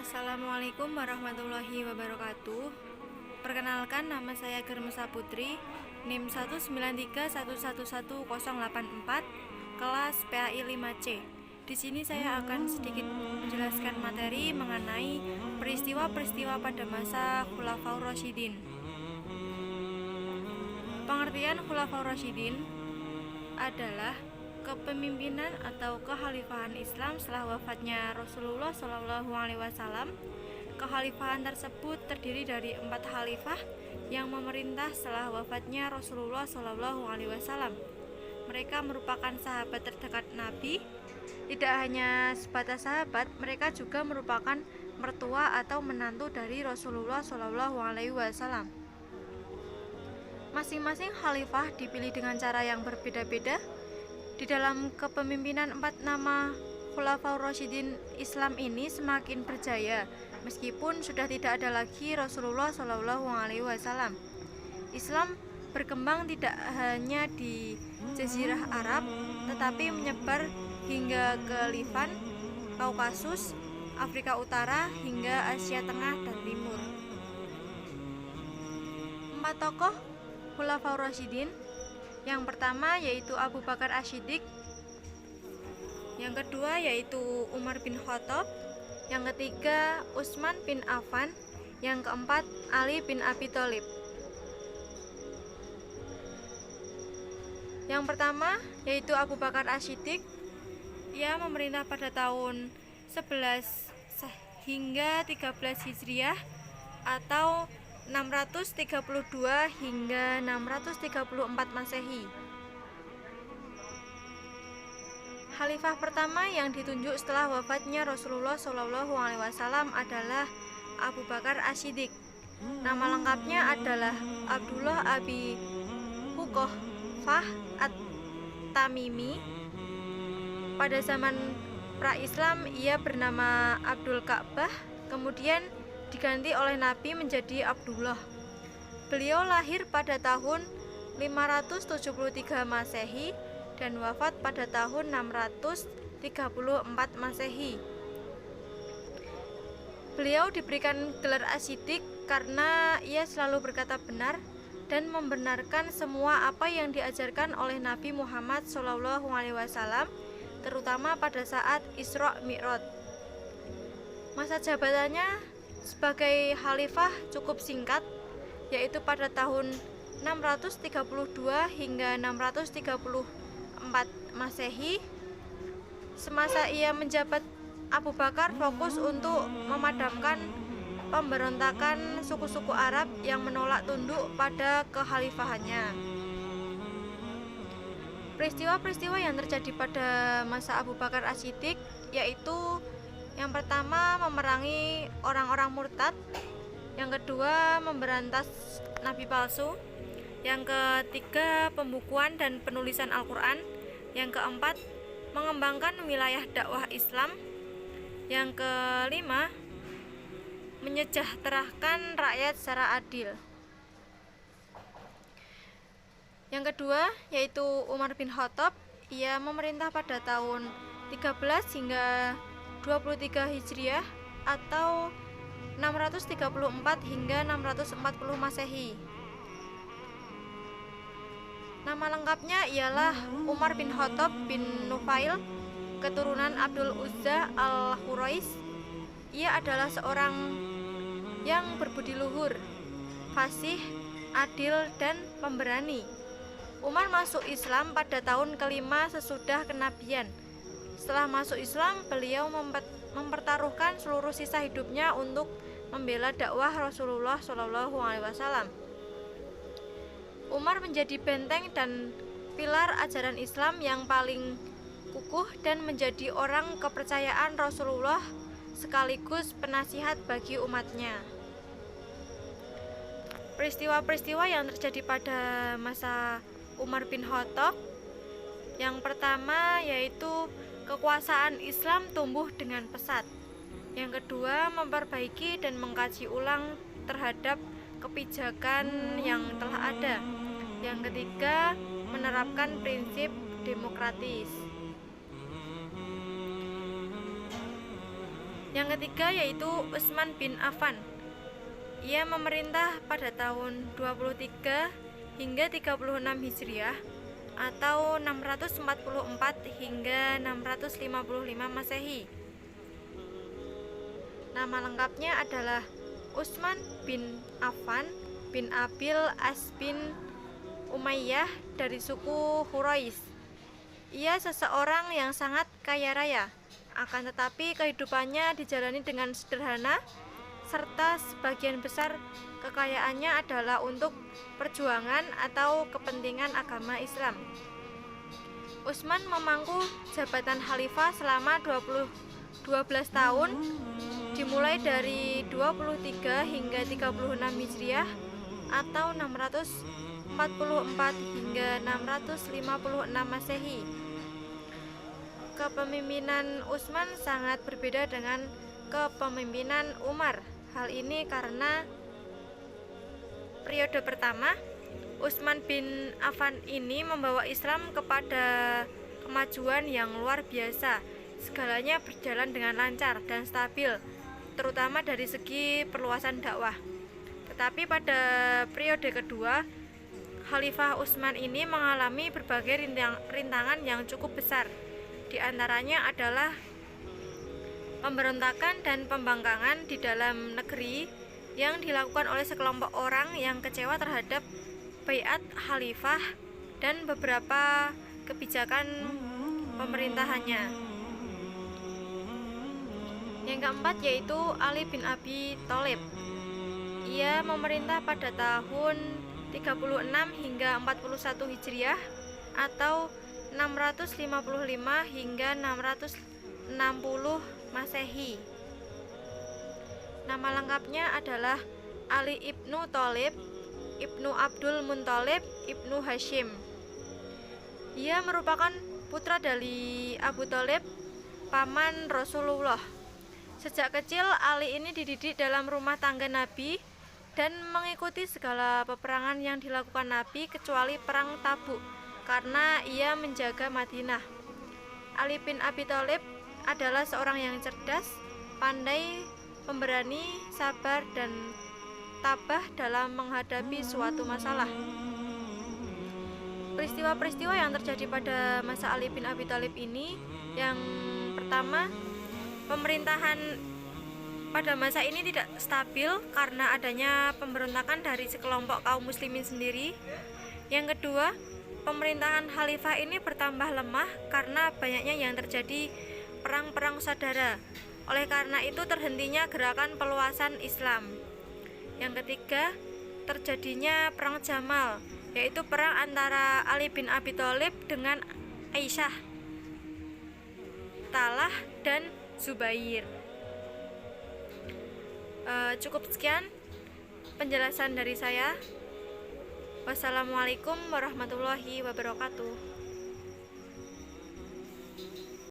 Assalamualaikum warahmatullahi wabarakatuh. Perkenalkan, nama saya Germesa Putri, NIM 193111084, kelas PAI 5C. Di sini saya akan sedikit menjelaskan materi mengenai peristiwa-peristiwa pada masa Khulafaur Rasyidin. Pengertian Khulafaur Rasyidin adalah kepemimpinan atau kekhalifahan Islam setelah wafatnya Rasulullah SAW. Kekhalifahan tersebut terdiri dari 4 khalifah yang memerintah setelah wafatnya Rasulullah SAW. Mereka merupakan sahabat terdekat Nabi. Tidak hanya sebatas sahabat, mereka juga merupakan mertua atau menantu dari Rasulullah SAW. Masing-masing khalifah dipilih dengan cara yang berbeda-beda. Di dalam kepemimpinan 4 nama Khulafaur Rasyidin, Islam ini semakin berjaya meskipun sudah tidak ada lagi Rasulullah SAW. Islam berkembang tidak hanya di Jazirah Arab, tetapi menyebar hingga ke Livan, Kaukasus, Afrika Utara, hingga Asia Tengah dan Timur. 4 tokoh Khulafaur Rasyidin. Yang pertama yaitu Abu Bakar As-Siddiq, yang kedua yaitu Umar bin Khattab, yang ketiga Utsman bin Affan, yang keempat Ali bin Abi Thalib. Yang pertama yaitu Abu Bakar As-Siddiq. Ia memerintah pada tahun 11 hingga 13 Hijriah atau 632 hingga 634 Masehi. Khalifah pertama yang ditunjuk setelah wafatnya Rasulullah SAW adalah Abu Bakar As-Siddiq. Nama lengkapnya adalah Abdullah Abi Huqafah At-Tamimi. Pada zaman pra-Islam ia bernama Abdul Ka'bah, kemudian diganti oleh Nabi menjadi Abdullah. Beliau lahir pada tahun 573 Masehi dan wafat pada tahun 634 Masehi. Beliau diberikan gelar As-Siddiq karena ia selalu berkata benar dan membenarkan semua apa yang diajarkan oleh Nabi Muhammad SAW, terutama pada saat Isra Mi'raj. Masa jabatannya sebagai khalifah cukup singkat, yaitu pada tahun 632 hingga 634 Masehi. Semasa ia menjabat, Abu Bakar fokus untuk memadamkan pemberontakan suku-suku Arab yang menolak tunduk pada kekhalifahannya. Peristiwa-peristiwa yang terjadi pada masa Abu Bakar As-Siddiq yaitu yang pertama memerangi orang-orang murtad, yang kedua memberantas nabi palsu, yang ketiga pembukuan dan penulisan Al-Quran, yang keempat mengembangkan wilayah dakwah Islam, yang kelima menyejahterakan rakyat secara adil. Yang kedua yaitu Umar bin Khattab. Ia memerintah pada tahun 13 hingga 23 Hijriah atau 634 hingga 640 Masehi. Nama lengkapnya ialah Umar bin Khattab bin Nufail, keturunan Abdul Uzza al-Quraish. Ia adalah seorang yang berbudi luhur, fasih, adil, dan pemberani. Umar masuk Islam pada tahun kelima sesudah kenabian. Setelah masuk Islam, beliau mempertaruhkan seluruh sisa hidupnya untuk membela dakwah Rasulullah SAW. Umar menjadi benteng dan pilar ajaran Islam yang paling kukuh dan menjadi orang kepercayaan Rasulullah sekaligus penasihat bagi umatnya. Peristiwa-peristiwa yang terjadi pada masa Umar bin Khattab, yang pertama yaitu kekuasaan Islam tumbuh dengan pesat. Yang kedua, memperbaiki dan mengkaji ulang terhadap kebijakan yang telah ada. Yang ketiga, menerapkan prinsip demokratis. Yang ketiga yaitu Utsman bin Affan. Ia memerintah pada tahun 23 hingga 36 Hijriah atau 644 hingga 655 Masehi. Nama lengkapnya adalah Utsman bin Affan bin Abil As bin Umayyah dari suku Quraisy. Ia seseorang yang sangat kaya raya, akan tetapi kehidupannya dijalani dengan sederhana, serta sebagian besar kekayaannya adalah untuk perjuangan atau kepentingan agama Islam. Utsman memangku jabatan khalifah selama 12 tahun, dimulai dari 23 hingga 36 Hijriah atau 644 hingga 656 Masehi. Kepemimpinan Utsman sangat berbeda dengan kepemimpinan Umar. Hal ini karena periode pertama, Utsman bin Affan ini membawa Islam kepada kemajuan yang luar biasa. Segalanya berjalan dengan lancar dan stabil, terutama dari segi perluasan dakwah. Tetapi pada periode kedua, Khalifah Utsman ini mengalami berbagai rintangan yang cukup besar. Di antaranya adalah pemberontakan dan pembangkangan di dalam negeri yang dilakukan oleh sekelompok orang yang kecewa terhadap baiat khalifah dan beberapa kebijakan pemerintahannya. Yang keempat yaitu Ali bin Abi Thalib. Ia memerintah pada tahun 36 hingga 41 Hijriah atau 655 hingga 660 Masehi. Nama lengkapnya adalah Ali ibnu Thalib, ibnu Abdul Muthalib, ibnu Hashim. Ia merupakan putra dari Abu Thalib, paman Rasulullah. Sejak kecil Ali ini dididik dalam rumah tangga Nabi dan mengikuti segala peperangan yang dilakukan Nabi kecuali perang Tabuk, karena ia menjaga Madinah. Ali bin Abi Thalib adalah seorang yang cerdas, pandai, pemberani, sabar, dan tabah dalam menghadapi suatu masalah. Peristiwa-peristiwa yang terjadi pada masa Ali bin Abi Thalib ini, yang pertama, pemerintahan pada masa ini tidak stabil karena adanya pemberontakan dari sekelompok kaum muslimin sendiri. Yang kedua, pemerintahan khalifah ini bertambah lemah karena banyaknya yang terjadi perang-perang saudara. Oleh karena itu terhentinya gerakan peluasan Islam. Yang ketiga, terjadinya perang Jamal, yaitu perang antara Ali bin Abi Thalib dengan Aisyah, Talah, dan Zubair. Cukup sekian penjelasan dari saya. Wassalamualaikum warahmatullahi wabarakatuh.